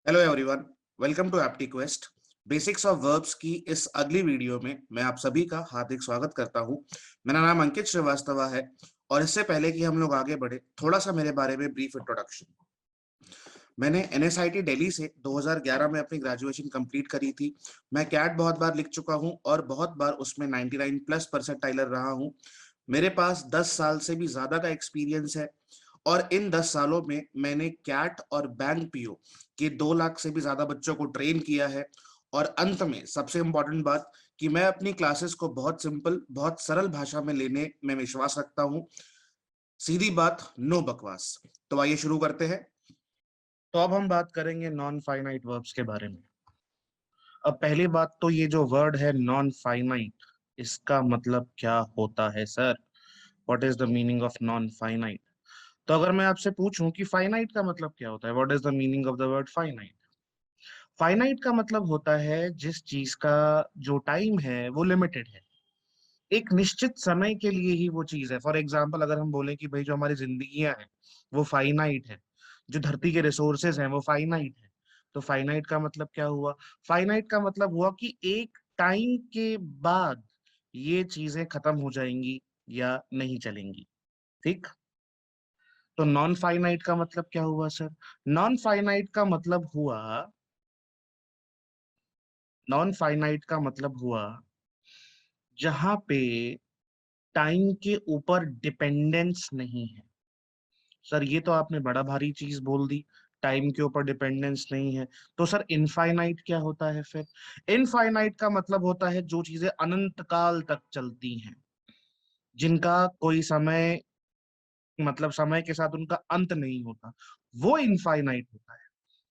Hello everyone, welcome to Apti Quest. Basics of verbs की इस अगली वीडियो में मैं आप सभी का हार्दिक स्वागत करता हूं। मेरा नाम अंकित श्रीवास्तव है और इससे पहले कि हम लोग आगे बढ़े, थोड़ा सा मेरे बारे में ब्रीफ इंट्रोडक्शन। मैंने एनएसआईटी दिल्ली से 2011 में अपनी ग्रेजुएशन कंप्लीट करी थी। मैं कैट बहुत बार लिख चुका हूं और बहुत बार उसमें 99 प्लस परसेंटाइलर रहा हूं। मेरे पास 10 साल से भी ज्यादा का एक्सपीरियंस है और इन 10 सालों में मैंने कैट और बैंक पीओ के 2 लाख से भी ज्यादा बच्चों को ट्रेन किया है। और अंत में सबसे इंपॉर्टेंट बात कि मैं अपनी क्लासेस को बहुत सिंपल, बहुत सरल भाषा में लेने में विश्वास रखता हूँ। सीधी बात, नो बकवास। तो आइए शुरू करते हैं। तो अब हम बात करेंगे नॉन फाइनाइट वर्ब्स के बारे में। अब पहली बात तो ये जो वर्ड है नॉन फाइनाइट, इसका मतलब क्या होता है sir? What is the meaning of non finite? तो अगर मैं आपसे पूछूं कि फाइनाइट का मतलब क्या होता है, what is the meaning of the word finite? Finite का मतलब होता है जिस चीज का जो टाइम है वो लिमिटेड है, एक निश्चित समय के लिए ही वो चीज है। फॉर एग्जाम्पल अगर हम बोले कि भाई जो हमारी जिंदगियां हैं वो फाइनाइट है, जो धरती के रिसोर्सेज हैं वो फाइनाइट है, तो फाइनाइट का मतलब क्या हुआ? फाइनाइट का मतलब हुआ कि एक टाइम के बाद ये चीजें खत्म हो जाएंगी या नहीं चलेंगी। ठीक। तो नॉन फाइनाइट का मतलब क्या हुआ सर? नॉन फाइनाइट का मतलब हुआ नॉन फाइनाइट का मतलब हुआ जहां पे टाइम के ऊपर डिपेंडेंस नहीं है। सर ये तो आपने बड़ा भारी चीज बोल दी, टाइम के ऊपर डिपेंडेंस नहीं है। तो सर इनफाइनाइट क्या होता है फिर? इनफाइनाइट का मतलब होता है जो चीजें अनंत काल तक चलती हैं, जिनका कोई समय, मतलब समय के साथ उनका अंत नहीं होता, वो इनफाइनाइट होता है।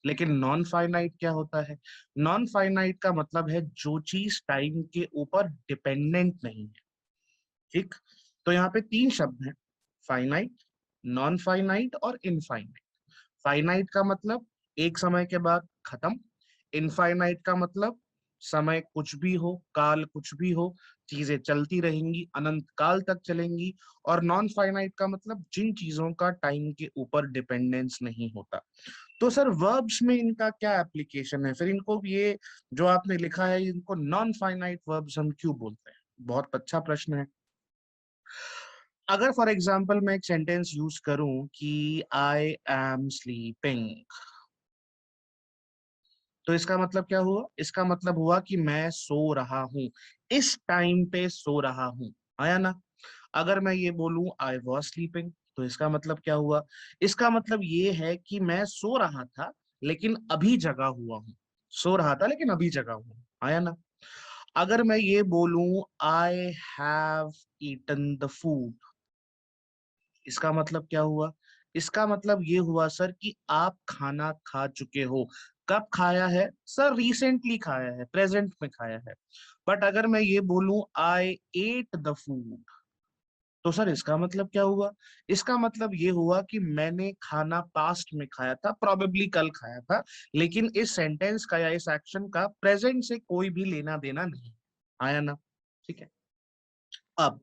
लेकिन नॉन फाइनाइट क्या होता है? नॉन फाइनाइट का मतलब है जो चीज टाइम के ऊपर डिपेंडेंट नहीं है। ठीक। तो यहाँ पे तीन शब्द हैं, फाइनाइट, नॉन फाइनाइट और इनफाइनाइट। फाइनाइट का मतलब एक समय के बाद खत्म, इनफाइनाइट का मतलब समय कुछ भी हो, काल कुछ भी हो, चीजें चलती रहेंगी, अनंत काल तक चलेंगी। और नॉन फाइनाइट का मतलब जिन चीजों का टाइम के ऊपर डिपेंडेंस नहीं होता। तो सर वर्ब्स में इनका क्या एप्लीकेशन है फिर? इनको ये जो आपने लिखा है, इनको नॉन फाइनाइट वर्ब्स हम क्यों बोलते हैं? बहुत अच्छा प्रश्न है। अगर फॉर एग्जाम्पल मैं एक सेंटेंस यूज करूं कि आई एम स्लीपिंग, तो इसका मतलब क्या हुआ? इसका मतलब हुआ कि मैं सो रहा हूं, इस टाइम पे सो रहा हूं। आया ना? अगर मैं ये बोलूं आई वॉज स्लीपिंग, तो इसका मतलब क्या हुआ? इसका मतलब ये है कि मैं सो रहा था लेकिन अभी जगा हुआ हूं। सो रहा था लेकिन अभी जगा हुआ हूं। आया ना? अगर मैं ये बोलूं I have eaten the food, इसका मतलब क्या हुआ? इसका मतलब ये हुआ सर कि आप खाना खा चुके हो। कब खाया है सर? रिसेंटली खाया है, प्रेजेंट में खाया है। बट अगर मैं ये बोलूं आई एट द फूड, तो सर इसका मतलब क्या हुआ? इसका मतलब ये हुआ कि मैंने खाना पास्ट में खाया था, प्रोबेबली कल खाया था, लेकिन इस सेंटेंस का या इस एक्शन का प्रेजेंट से कोई भी लेना देना नहीं। आया ना? ठीक है। अब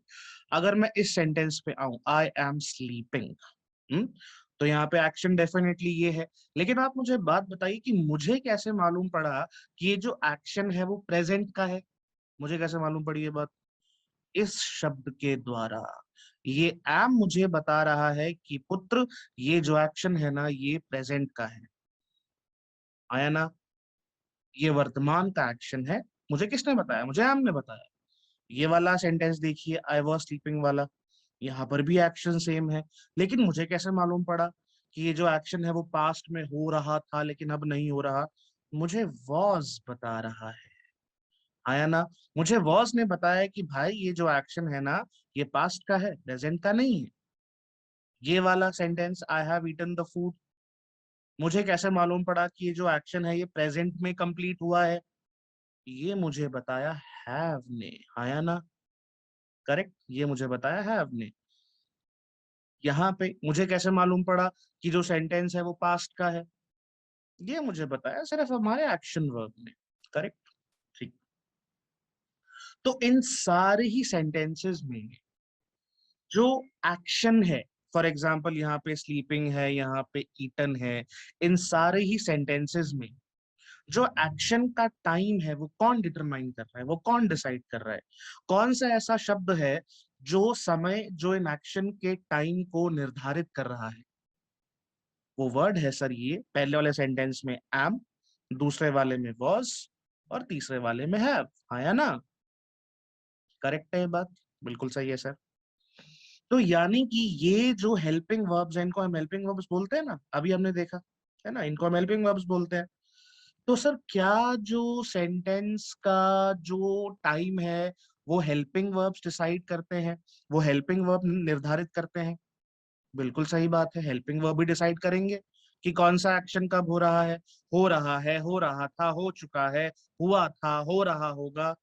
अगर मैं इस सेंटेंस पे आऊं, आई एम स्लीपिंग, तो यहाँ पे एक्शन डेफिनेटली ये है। लेकिन आप मुझे बात बताइए कि मुझे कैसे मालूम पड़ा कि ये जो एक्शन है वो प्रेजेंट का है? मुझे कैसे मालूम पड़ी ये बात? इस शब्द के द्वारा। ये एम मुझे बता रहा है कि पुत्र, ये जो एक्शन है ना ये प्रेजेंट का है। आया ना? ये वर्तमान का एक्शन है। मुझे किसने बताया? मुझे एम ने बताया। ये वाला सेंटेंस देखिए, आई वॉज स्लीपिंग वाला, यहाँ पर भी एक्शन सेम है। लेकिन मुझे कैसे मालूम पड़ा कि ये जो एक्शन है वो पास्ट में हो रहा था लेकिन अब नहीं हो रहा? मुझे वॉज बता रहा है। आया ना? मुझे वॉज ने बताया कि भाई ये जो एक्शन है ना ये पास्ट का है, प्रेजेंट का नहीं है। ये वाला sentence I have eaten the food, मुझे कैसे मालूम पड़ा कि ये जो एक्शन है ये प्रेजेंट में कंप्लीट हुआ है? ये मुझे बताया हैव ने। आया ना? करेक्ट, ये मुझे बताया हैव ने। यहाँ पे मुझे कैसे मालूम पड़ा कि जो सेंटेंस है वो पास्ट का है? ये मुझे बताया सिर्फ हमारे एक्शन वर्ब ने। करेक्ट। ठीक। तो इन सारे ही सेंटेंसेस में जो एक्शन है, फॉर एग्जाम्पल यहाँ पे स्लीपिंग है, यहाँ पे ईटन है, इन सारे ही सेंटेंसेस में जो एक्शन का टाइम है वो कौन डिटरमाइन कर रहा है, वो कौन डिसाइड कर रहा है? कौन सा ऐसा शब्द है जो समय, जो इन एक्शन के टाइम को निर्धारित कर रहा है? वो वर्ड है सर ये, पहले वाले सेंटेंस में एम, दूसरे वाले में वॉज, और तीसरे वाले में हैव। हाँ या ना? करेक्ट है ये बात? बिल्कुल सही है सर। तो यानी कि ये जो हेल्पिंग वर्ब्स हैं, इनको हम हेल्पिंग वर्ब्स बोलते हैं ना, अभी हमने देखा है ना, इनको हम हेल्पिंग वर्ब्स बोलते हैं। तो सर क्या जो सेंटेंस का जो टाइम है वो हेल्पिंग वर्ब्स डिसाइड करते हैं, वो हेल्पिंग वर्ब निर्धारित करते हैं? बिल्कुल सही बात है, हेल्पिंग वर्ब भी डिसाइड करेंगे कि कौन सा एक्शन कब हो रहा है। हो रहा है, हो रहा था, हो चुका है, हुआ था, हो रहा होगा।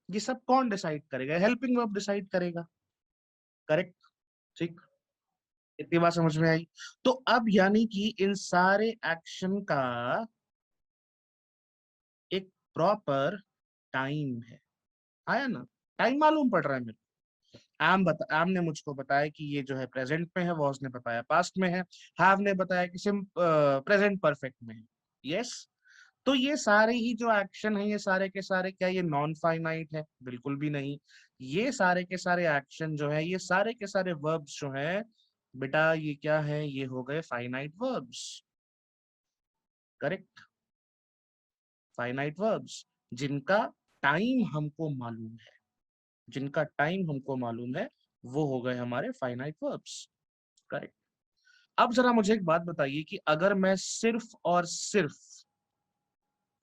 ये सब कौन डिसाइड करेगा? हेल्पिंग वर्ब डिसाइड करेगा। करेक्ट? ठीक। इतनी बात समझ में आई? तो अब यानी कि इन सारे एक्शन का एक प्रॉपर टाइम है। आया ना? टाइम मालूम पड़ रहा है मेरे को। आम ने मुझको बताया कि ये जो है प्रेजेंट में है, वॉज ने बताया पास्ट में है, हैव ने बताया कि सिम प्रेजेंट परफेक्ट में है। यस। तो ये सारे ही जो एक्शन है, ये सारे के सारे क्या ये नॉन फाइनाइट है? बिल्कुल भी नहीं। ये सारे के सारे एक्शन जो है, ये सारे के सारे वर्ब्स जो है बेटा, ये क्या है? ये हो गए finite verbs. Correct? Finite verbs जिनका टाइम हमको मालूम है, जिनका टाइम हमको मालूम है, वो हो गए हमारे फाइनाइट वर्ब्स। करेक्ट? अब जरा मुझे एक बात बताइए कि अगर मैं सिर्फ और सिर्फ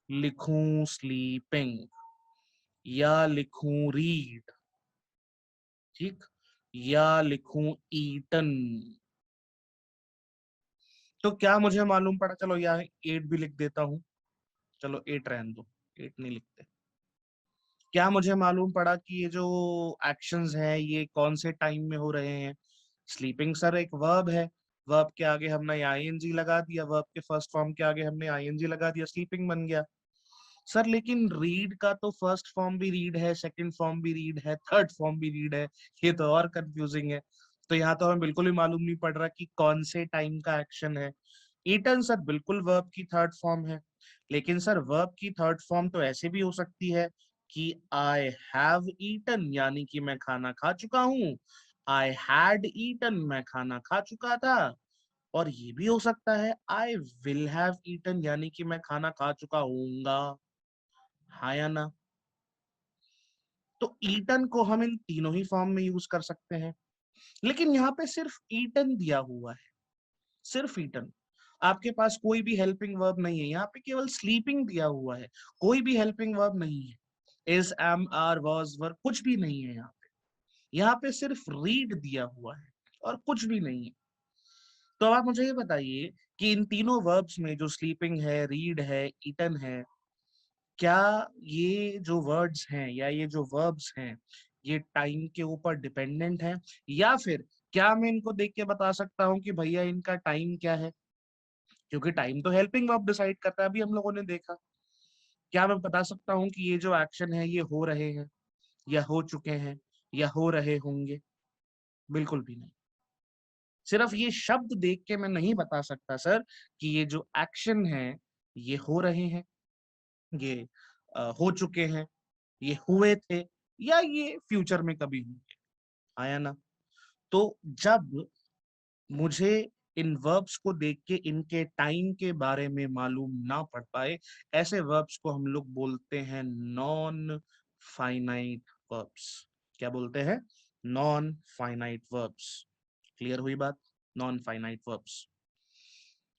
लिखूं स्लीपिंग या लिखूं रीड, ठीक, या लिखूं ईटन, तो क्या मुझे मालूम पड़ा? चलो यहाँ एट भी लिख देता हूं, चलो एट रहने दो, एट नहीं लिखते। क्या मुझे मालूम पड़ा कि ये जो एक्शंस हैं ये कौन से टाइम में हो रहे हैं? स्लीपिंग सर एक वर्ब है, वर्ब के आगे हमने आईएनजी लगा दिया, वर्ब के फर्स्ट फॉर्म के आगे हमने आईएनजी लगा दिया, स्लीपिंग बन गया। सर लेकिन रीड का तो फर्स्ट फॉर्म भी रीड है, सेकंड फॉर्म भी रीड है, थर्ड फॉर्म भी रीड है। ये तो और कंफ्यूजिंग है। तो यहाँ तो हमें बिल्कुल भी मालूम नहीं पड़ रहा कि कौन से टाइम का एक्शन है। ईटन सर बिल्कुल वर्ब की थर्ड फॉर्म है, लेकिन सर वर्ब की थर्ड फॉर्म तो ऐसे भी हो सकती है कि आई हैव ईटन, यानी कि मैं खाना खा चुका हूँ। आई हैड ईटन, मैं खाना खा चुका था। और ये भी हो सकता है आई विल हैव ईटन, यानी कि मैं खाना खा चुका हूँगा। हाँ या ना? तो ईटन को हम इन तीनों ही फॉर्म में यूज कर सकते हैं, लेकिन यहाँ पे सिर्फ ईटन दिया हुआ है, सिर्फ ईटन। आपके पास कोई भी हेल्पिंग वर्ब नहीं है, यहाँ पे केवल स्लीपिंग दिया हुआ है, कोई भी हेल्पिंग वर्ब नहीं है। इज, एम, आर, वाज, वर कुछ भी नहीं है यहाँ पे। यहाँ पे सिर्फ रीड दिया हुआ है और कुछ भी नहीं है। तो अब आप मुझे ये बताइए कि इन तीनों वर्ब्स में जो स्लीपिंग है, रीड है, ईटन है, क्या ये जो वर्ड्स हैं या ये जो वर्ब्स हैं ये टाइम के ऊपर डिपेंडेंट है, या फिर क्या मैं इनको देख के बता सकता हूँ कि भैया इनका टाइम क्या है? क्योंकि टाइम तो हेल्पिंग वर्ब डिसाइड करता है, अभी हम लोगों ने देखा। क्या मैं बता सकता हूँ कि ये जो एक्शन है ये हो रहे हैं, या हो चुके हैं, या हो रहे होंगे? बिल्कुल भी नहीं। सिर्फ ये शब्द देख के मैं नहीं बता सकता सर कि ये जो एक्शन है ये हो रहे हैं, ये हो चुके हैं, ये हुए थे, या ये फ्यूचर में कभी होंगे। आया ना? तो जब मुझे इन वर्ब्स को देख के इनके टाइम के बारे में मालूम ना पड़ पाए, ऐसे वर्ब्स को हम लोग बोलते हैं नॉन फाइनाइट वर्ब्स। क्या बोलते हैं? Non finite verbs. क्लियर हुई बात? Non finite verbs.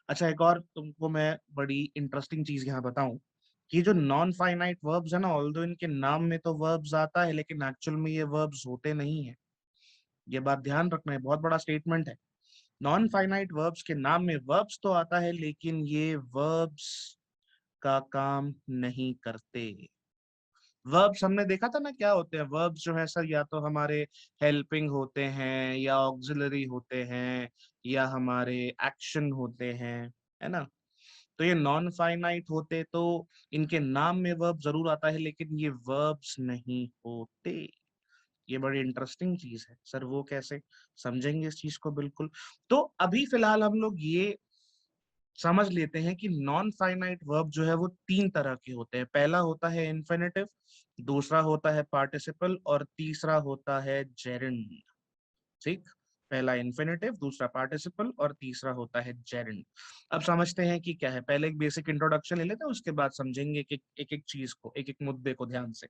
अच्छा, एक और तुमको मैं बड़ी इंटरेस्टिंग चीज यहाँ बताऊं कि जो नॉन फाइनाइट वर्ब्स है ना, ऑल्दो इनके नाम में तो वर्ब्स आता है, लेकिन एक्चुअल में ये वर्ब्स होते नहीं है। ये बात ध्यान रखना है, बहुत बड़ा स्टेटमेंट है। नॉन फाइनाइट वर्ब्स के नाम में वर्ब्स तो आता है, लेकिन ये वर्ब्स का काम नहीं करते। वर्ब्स हमने देखा था ना क्या होते हैं। वर्ब्स जो है सर या तो हमारे हेल्पिंग होते हैं, या ऑक्सिलरी होते हैं, या हमारे एक्शन होते हैं, है ना? तो ये नॉन फाइनाइट होते तो इनके नाम में वर्ब जरूर आता है, लेकिन ये वर्ब्स नहीं होते। ये बड़ी इंटरेस्टिंग चीज है सर। वो कैसे? समझेंगे इस चीज को बिल्कुल। तो अभी फिलहाल हम लोग ये समझ लेते हैं कि नॉन फाइनाइट वर्ब जो है वो तीन तरह के होते हैं। पहला होता है इन्फिनेटिव, दूसरा होता है पार्टिसिपल और तीसरा होता है जेरेंड। ठीक, पहला इन्फिनेटिव, दूसरा पार्टिसिपल और तीसरा होता है जेरेंड। अब समझते हैं कि क्या है। पहले एक बेसिक इंट्रोडक्शन ले लेते हैं, उसके बाद समझेंगे कि एक एक चीज को, एक एक मुद्दे को ध्यान से।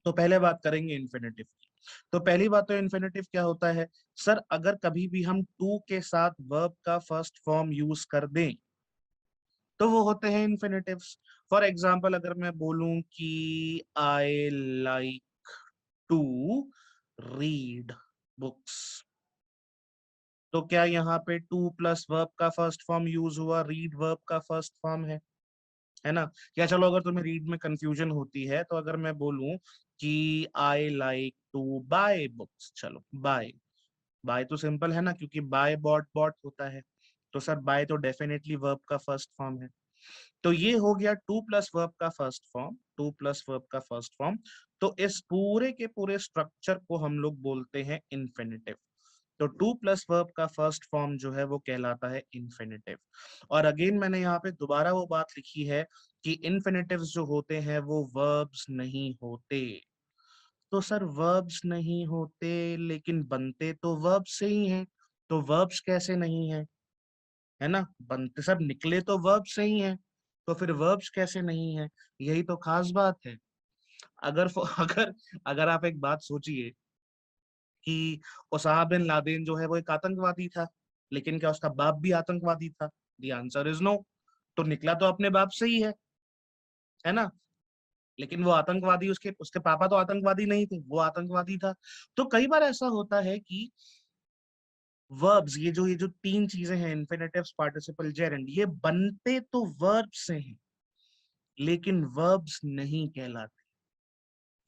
तो पहले बात करेंगे इन्फिनेटिव की। तो पहली बात तो इन्फिनेटिव क्या होता है सर, अगर कभी भी हम टू के साथ वर्ब का फर्स्ट फॉर्म यूज कर दें तो वो होते हैं इन्फिनेटिव्स। फॉर एग्जाम्पल अगर मैं बोलूं कि I like to read books, तो क्या यहाँ पे टू प्लस वर्ब का फर्स्ट फॉर्म यूज हुआ, रीड वर्ब का फर्स्ट फॉर्म है ना? या चलो अगर तुम्हें रीड में कंफ्यूजन होती है तो अगर मैं बोलूं कि I like to buy books, चलो बाय, बाय तो सिंपल है ना, क्योंकि बाय बॉट बॉट होता है, तो सर बाय तो डेफिनेटली वर्ब का फर्स्ट फॉर्म है। तो ये हो गया टू प्लस वर्ब का first form, to plus verb का फर्स्ट फॉर्म। तो इस पूरे के पूरे स्ट्रक्चर को हम लोग बोलते हैं इन्फिनेटिव। तो टू प्लस वर्ब का फर्स्ट फॉर्म जो है वो कहलाता है इन्फिनेटिव। और अगेन मैंने यहाँ पे दोबारा वो बात लिखी है कि इन्फिनेटिव्स जो होते हैं वो वर्ब्स नहीं होते। तो सर वर्ब्स नहीं होते लेकिन बनते तो वर्ब्स से ही हैं, तो वर्ब्स कैसे नहीं है? है ना, बनते सब निकले तो वर्ब से ही है, तो फिर वर्ब्स कैसे नहीं है? यही तो खास बात है। अगर अगर अगर आप एक बात सोचिए कि ओसामा बिन लादेन जो है वो एक आतंकवादी था, लेकिन क्या उसका बाप भी आतंकवादी था? The answer is no. तो निकला तो अपने बाप से ही है ना? लेकिन वो आतंकवादी, उसके उसके पापा तो आतंकवादी नहीं थे, वो आतंकवादी था। तो कई बार ऐसा होता है कि वर्ब्स, ये जो तीन चीजें हैं, इन्फिनेटिव्स, पार्टिसिपल, जेरेंड, ये बनते तो वर्ब से हैं लेकिन वर्ब्स नहीं कहलाते।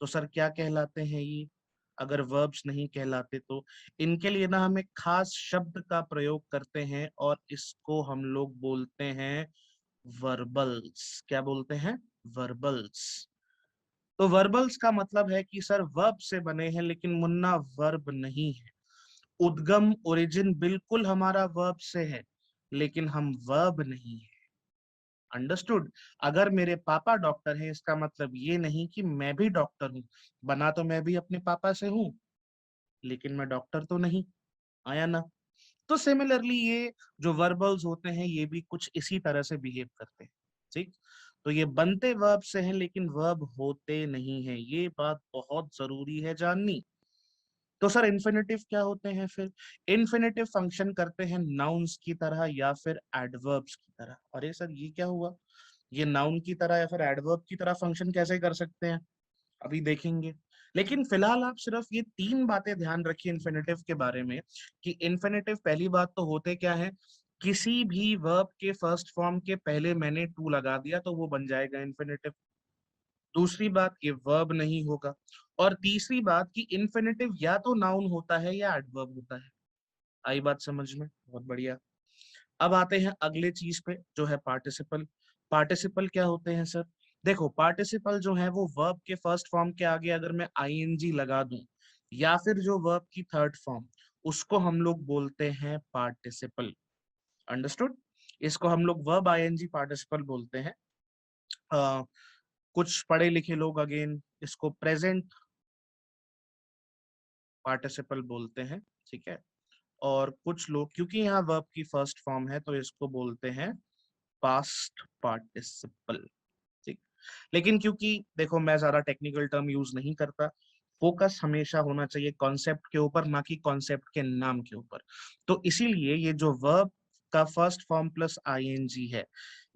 तो सर क्या कहलाते हैं ये? अगर वर्ब्स नहीं कहलाते तो इनके लिए ना हम एक खास शब्द का प्रयोग करते हैं और इसको हम लोग बोलते हैं वर्बल्स। क्या बोलते हैं? वर्बल्स। तो वर्बल्स का मतलब है कि सर वर्ब से बने हैं लेकिन मुन्ना वर्ब नहीं है। उद्गम, ओरिजिन बिल्कुल हमारा वर्ब से है लेकिन हम वर्ब नहीं है। अंडरस्टूड? अगर मेरे पापा डॉक्टर हैं इसका मतलब ये नहीं कि मैं भी डॉक्टर हूं। बना तो मैं भी अपने पापा से हूं लेकिन मैं डॉक्टर तो नहीं। आया ना? तो सिमिलरली ये जो वर्बल्स होते हैं ये भी कुछ इसी तरह से बिहेव करते हैं। ठीक, तो ये बनते वर्ब से हैं लेकिन वर्ब होते नहीं है, ये बात बहुत जरूरी है जाननी। तो सर इन्फिनेटिव क्या होते हैं फिर? इन्फिनेटिव फंक्शन करते हैं नाउन्स की तरह या फिर एडवर्ब्स की तरह। अरे सर ये क्या हुआ, ये नाउन की तरह या फिर एडवर्ब की तरह फंक्शन कैसे कर सकते हैं? अभी देखेंगे। लेकिन फिलहाल आप सिर्फ ये तीन बातें ध्यान रखिए इन्फिनेटिव के बारे में कि इन्फिनेटिव पहली बात तो होते क्या है, किसी भी वर्ब के फर्स्ट फॉर्म के पहले मैंने टू लगा दिया तो वो बन जाएगा इन्फिनेटिव। दूसरी बात, ये वर्ब नहीं होगा। और तीसरी बात कि इन्फिनेटिव या तो नाउन होता है या एडवर्ब होता है। आई बात समझ में? बहुत बढ़िया। अब आते हैं अगले चीज पे जो है पार्टिसिपल। पार्टिसिपल क्या होते हैं सर? देखो पार्टिसिपल जो है वो वर्ब के फर्स्ट फॉर्म के आगे अगर मैं आईएनजी लगा दूं या फिर जो वर्ब की थर्ड फॉर्म, उसको हम लोग बोलते हैं पार्टिसिपल। अंडरस्टूड? इसको हम लोग वर्ब आईएनजी पार्टिसिपल बोलते हैं। कुछ पढ़े लिखे लोग अगेन इसको प्रेजेंट पार्टिसिपल बोलते हैं। ठीक है, और कुछ लोग क्योंकि यहाँ वर्ब की फर्स्ट फॉर्म है तो इसको बोलते हैं पास्ट पार्टिसिपल। ठीक, लेकिन क्योंकि देखो मैं ज्यादा टेक्निकल टर्म यूज नहीं करता, फोकस हमेशा होना चाहिए कॉन्सेप्ट के ऊपर ना कि कॉन्सेप्ट के नाम के ऊपर। तो इसीलिए ये जो वर्ब का फर्स्ट फॉर्म प्लस आईएनजी है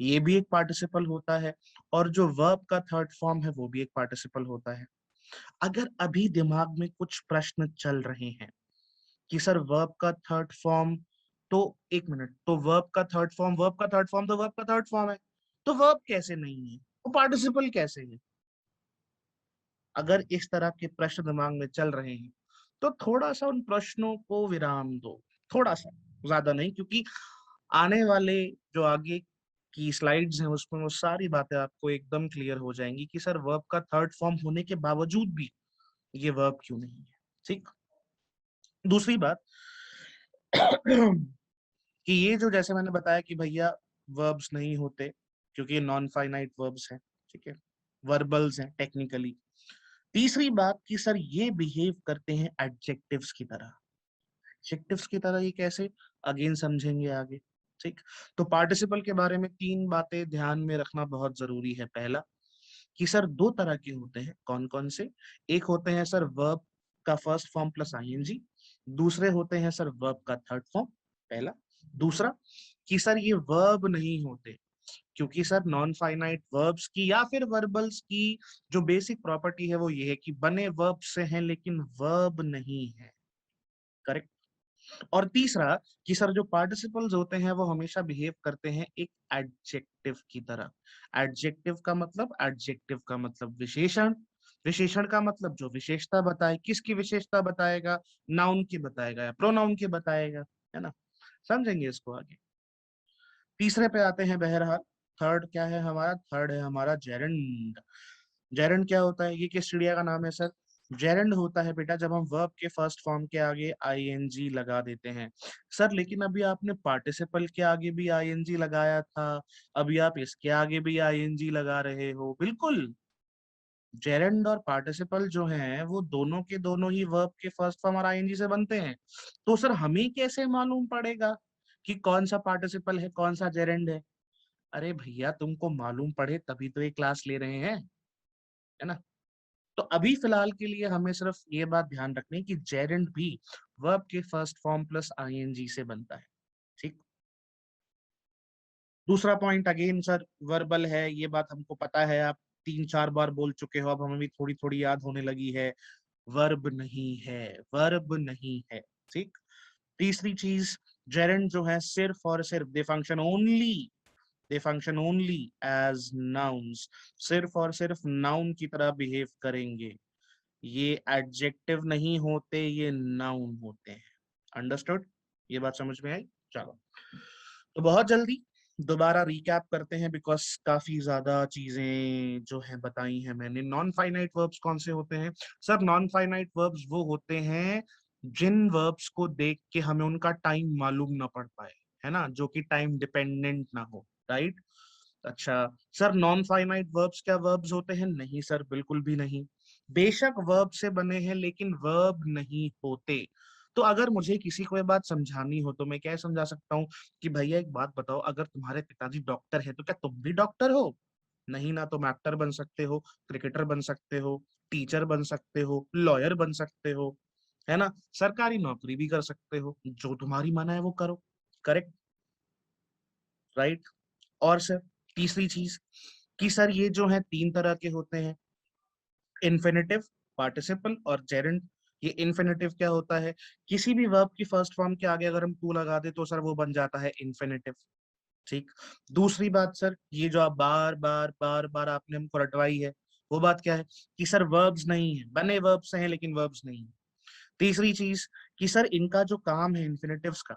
ये भी एक पार्टिसिपल होता है, और जो वर्ब का थर्ड फॉर्म है वो भी एक पार्टिसिपल होता है। अगर अभी दिमाग में कुछ प्रश्न चल रहे हैं कि सर वर्ब का थर्ड फॉर्म, तो एक मिनट, तो वर्ब का थर्ड फॉर्म, वर्ब का थर्ड फॉर्म तो वर्ब का थर्ड फॉर्म है, तो वर्ब कैसे नहीं है, वो पार्टिसिपल कैसे है? अगर इस तरह के प्रश्न दिमाग में चल रहे हैं तो थोड़ा सा उन प्रश्नों को विराम दो, थोड़ा सा, ज्यादा नहीं, क्योंकि आने वाले जो आगे की स्लाइड्स हैं उसमें वो सारी बातें आपको एकदम क्लियर हो जाएंगी कि सर वर्ब का थर्ड फॉर्म होने के बावजूद भी ये वर्ब क्यों नहीं है। ठीक, दूसरी बात कि ये जो जैसे मैंने बताया कि भैया वर्ब्स नहीं होते क्योंकि ये नॉन फाइनाइट वर्ब्स हैं, ठीक है, वर्बल्स हैं टेक्निकली। तीसरी बात कि सर ये बिहेव करते हैं एडजेक्टिव्स की तरह। एडजेक्टिव्स की तरह ये कैसे, अगेन समझेंगे आगे, ठीक। तो पार्टिसिपल के बारे में तीन बातें ध्यान में रखना बहुत जरूरी है। पहला कि सर दो तरह के होते हैं, कौन कौन से, एक होते हैं सर वर्ब का फर्स्ट फॉर्म प्लस आईएनजी, दूसरे होते हैं सर वर्ब का थर्ड फॉर्म, पहला। दूसरा कि सर ये वर्ब नहीं होते क्योंकि सर नॉन फाइनाइट वर्ब्स की या फिर वर्बल्स की जो बेसिक प्रॉपर्टी है वो ये है कि बने वर्ब से हैं लेकिन वर्ब नहीं है, करेक्ट। और तीसरा कि सर जो पार्टिसिपल्स होते हैं वो हमेशा बिहेव करते हैं एक एडजेक्टिव की तरह। एडजेक्टिव का मतलब विशेषण, विशेषण का मतलब जो विशेषता बताए, किसकी विशेषता बताएगा, नाउन की बताएगा या प्रोनाउन की बताएगा, है ना। समझेंगे इसको आगे। तीसरे पे आते हैं बहरहाल। थर्ड क्या है हमारा, थर्ड है हमारा जेरंड। जेरंड क्या होता है, ये किस चिड़िया का नाम है सर, जेरंड होता है बेटा जब हम वर्ब के फर्स्ट फॉर्म के आगे आईएनजी लगा देते हैं। सर लेकिन अभी आपने पार्टिसिपल के आगे भी आईएनजी लगाया था, अभी आप इसके आगे भी आईएनजी लगा रहे हो। बिल्कुल, जेरंड और पार्टिसिपल जो हैं वो दोनों के दोनों ही वर्ब के फर्स्ट फॉर्म और आईएनजी से बनते हैं। तो सर हमें कैसे मालूम पड़ेगा कि कौन सा पार्टिसिपल है कौन सा जेरंड है। अरे भैया तुमको मालूम पड़े तभी तो ये क्लास ले रहे हैं, है ना। तो अभी फिलहाल के लिए हमें सिर्फ ये बात ध्यान रखनी है कि जेरेंट भी वर्ब के फर्स्ट फॉर्म प्लस आईएनजी से बनता है, ठीक। दूसरा पॉइंट अगेन सर वर्बल है, ये बात हमको पता है, आप तीन चार बार बोल चुके हो, अब हमें भी थोड़ी थोड़ी याद होने लगी है। वर्ब नहीं है, वर्ब नहीं है, ठीक। तीसरी चीज, जेरेंट जो है सिर्फ और सिर्फ दे फंक्शन ओनली एज नाउन्स, सिर्फ और सिर्फ नाउन की तरह बिहेव करेंगे। ये एडजेक्टिव नहीं होते, ये नाउन होते हैं। अंडरस्टूड, ये बात समझ में आई। चलो, तो बहुत जल्दी दोबारा रिकैप करते हैं बिकॉज काफी ज्यादा चीजें जो है बताई हैं मैंने। नॉन फाइनाइट वर्ब्स कौन से होते हैं सर, नॉन फाइनाइट वर्ब्स वो होते हैं जिन वर्ब्स को देख के हमें उनका टाइम मालूम ना पड़ पाए, है ना, जो कि टाइम डिपेंडेंट ना हो, राइट। अच्छा सर, नॉन फाइनाइट वर्ब्स क्या वर्ब्स होते हैं, नहीं सर बिल्कुल भी नहीं। बेशक वर्ब से बने हैं लेकिन वर्ब नहीं होते। तो अगर मुझे किसी को ये बात समझानी हो तो मैं क्या समझा सकता हूँ कि भैया एक बात बताओ, अगर तुम्हारे पिताजी डॉक्टर है तो क्या तुम भी डॉक्टर हो, नहीं ना। तुम एक्टर बन सकते हो, क्रिकेटर बन सकते हो, टीचर बन सकते हो, लॉयर बन सकते हो, है ना, सरकारी नौकरी भी कर सकते हो, जो तुम्हारी मन है वो करो, करेक्ट, राइट। और सर तीसरी चीज कि सर ये जो है तीन तरह के होते हैं, इन्फिनेटिव, पार्टिसिपल और जेरेंट। ये इन्फिनेटिव क्या होता है, किसी भी वर्ब की फर्स्ट फॉर्म के आगे अगर हम टू लगा दे तो सर वो बन जाता है इन्फिनेटिव, ठीक। दूसरी बात सर, ये जो आप बार बार बार बार आपने हमको रटवाई है वो बात क्या है कि सर वर्ब्स नहीं है, बने वर्ब्स हैं लेकिन वर्ब्स नहीं है। तीसरी चीज कि सर इनका जो काम है इन्फिनेटिव्स का,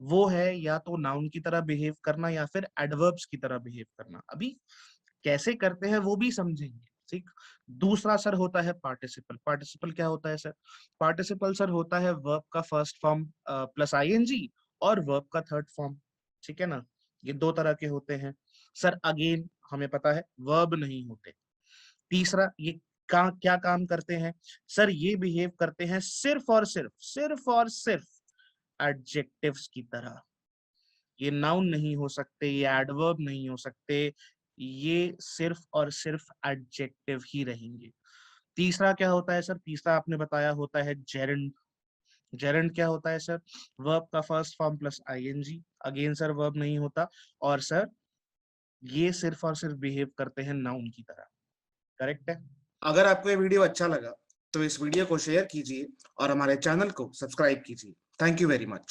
वो है या तो नाउन की तरह बिहेव करना या फिर एडवर्ब्स की तरह बिहेव करना। अभी कैसे करते हैं वो भी समझेंगे, ठीक। दूसरा सर होता है पार्टिसिपल। पार्टिसिपल क्या होता है सर, पार्टिसिपल सर होता है वर्ब का फर्स्ट फॉर्म प्लस आईएनजी और वर्ब का थर्ड फॉर्म, ठीक है ना। ये दो तरह के होते हैं सर। अगेन हमें पता है वर्ब नहीं होते। तीसरा ये क्या काम करते हैं सर, ये बिहेव करते हैं सिर्फ और सिर्फ एडजेक्टिव्स की तरह। ये नाउन नहीं हो सकते, ये एडवर्ब नहीं हो सकते, ये सिर्फ और सिर्फ एडजेक्टिव ही रहेंगे। तीसरा क्या होता है सर, तीसरा आपने बताया होता है जेरेंड। जेरेंड क्या होता है सर, वर्ब का first form plus ING, again sir verb नहीं होता, और सर ये सिर्फ और सिर्फ बिहेव करते हैं नाउन की तरह, करेक्ट है। अगर आपको ये वीडियो अच्छा लगा तो इस वीडियो को शेयर कीजिए और हमारे चैनल को सब्सक्राइब कीजिए। Thank you very much.